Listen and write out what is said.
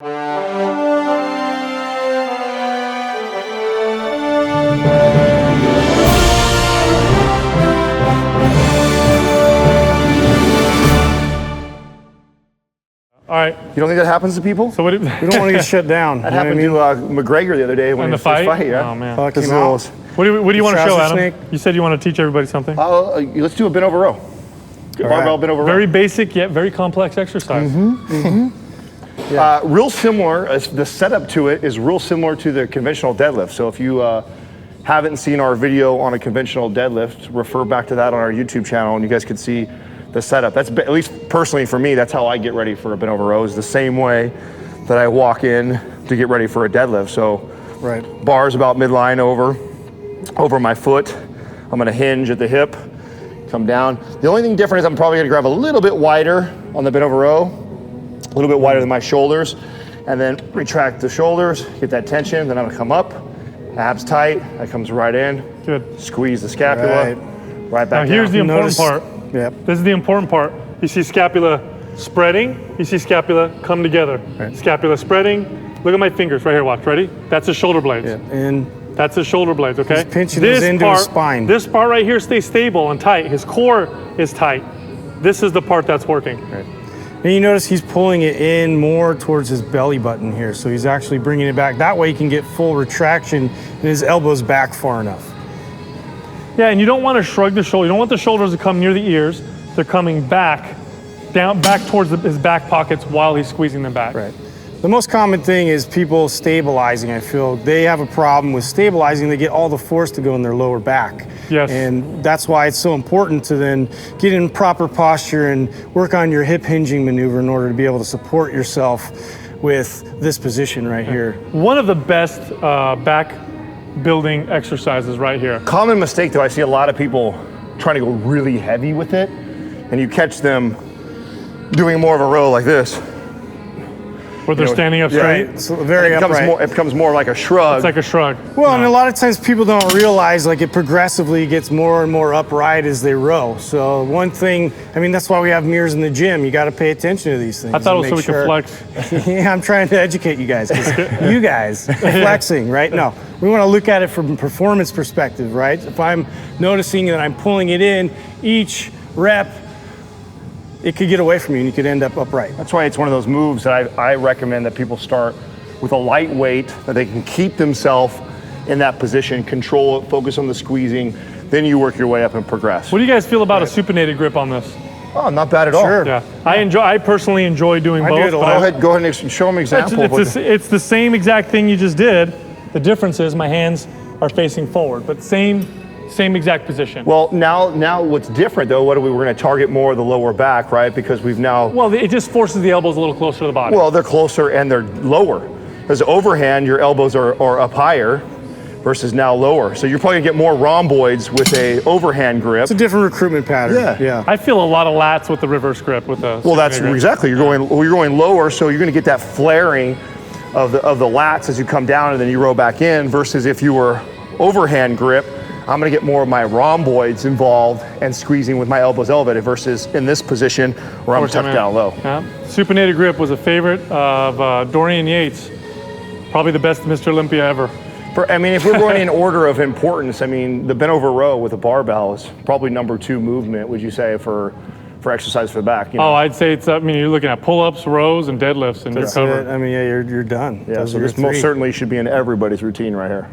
All right. You don't think that happens to people? So what? We don't want to get shut down. That happened to McGregor the other day when In he the fight? yeah. Oh man. Fuck him out. What do you want to show, Adam? Snake. You said you want to teach everybody something. Let's do a bent over row. Barbell bent over row. Very basic yet very complex exercise. Real similar. The setup to it is real similar to the conventional deadlift. So if you haven't seen our video on a conventional deadlift, refer back to that on our YouTube channel, and you guys could see the setup. That's, at least personally for me, that's how I get ready for a bent over row, is the same way that I walk in to get ready for a deadlift. So bars about midline over my foot. I'm gonna hinge at the hip, come down. The only thing different is I'm probably gonna grab a little bit wider on the bent over row, a little bit wider than my shoulders, and then retract the shoulders, get that tension, then I'm gonna come up, abs tight, that comes right in. Good. Squeeze the scapula, right back down. Now here's the important part. Yep. This is the important part. You see scapula spreading, you see scapula come together. Right. Scapula spreading. Look at my fingers right here, watch, ready? That's the shoulder blades. Yep. And that's the shoulder blades, okay? he's pinching this into his spine. This part right here stays stable and tight. His core is tight. This is the part that's working. Right. And you notice he's pulling it in more towards his belly button here. So he's actually bringing it back. That way he can get full retraction and his elbows back far enough. Yeah, and you don't want to shrug the shoulder. You don't want the shoulders to come near the ears. They're coming back, down, back towards his back pockets while he's squeezing them back. Right. The most common thing is people stabilizing. I feel they have a problem with stabilizing. They get all the force to go in their lower back. Yes. And that's why it's so important to then get in proper posture and work on your hip hinging maneuver in order to be able to support yourself with this position right here. One of the best back building exercises right here. Common mistake though, I see a lot of people trying to go really heavy with it, and you catch them doing more of a row like this. Where they're standing up straight? Right. So very upright. It becomes more like a shrug. It's like a shrug. Well, and a lot of times people don't realize like it progressively gets more and more upright as they row. So one thing, I mean, that's why we have mirrors in the gym. You got to pay attention to these things. I thought it was so we could flex. Yeah, I'm trying to educate you guys. 'Cause you guys are flexing, right? No, we want to look at it from a performance perspective, right? If I'm noticing that I'm pulling it in, each rep, it could get away from you and you could end up upright. That's why it's one of those moves that I recommend that people start with a light weight that they can keep themselves in that position, control it, focus on the squeezing, then you work your way up and progress. What do you guys feel about a supinated grip on this? Oh, not bad at all. Sure. Yeah, I personally enjoy doing both. do it a lot. Go ahead and show them an example. It's the same exact thing you just did. The difference is my hands are facing forward, but same exact position. Well, now what's different though, we're going to target more of the lower back, right? Because we've now... Well, it just forces the elbows a little closer to the body. Well, they're closer and they're lower. Because overhand, your elbows are up higher versus now lower. So you're probably going to get more rhomboids with a overhand grip. It's a different recruitment pattern. Yeah. I feel a lot of lats with the reverse grip with the... Well, that's grip. exactly. You're going lower, so you're going to get that flaring of the lats as you come down and then you row back in, versus if you were overhand grip, I'm gonna get more of my rhomboids involved and squeezing with my elbows elevated, versus in this position where I'm tucked down low. Yeah. Supinated grip was a favorite of Dorian Yates. Probably the best Mr. Olympia ever. I mean, if we're going in order of importance, I mean, the bent over row with a barbell is probably #2 movement, would you say, for exercise for the back? You know? Oh, I'd say it's, I mean, you're looking at pull-ups, rows, and deadlifts, and That's you're covered. it. I mean, yeah, you're done. Yeah, so this most certainly should be in everybody's routine right here.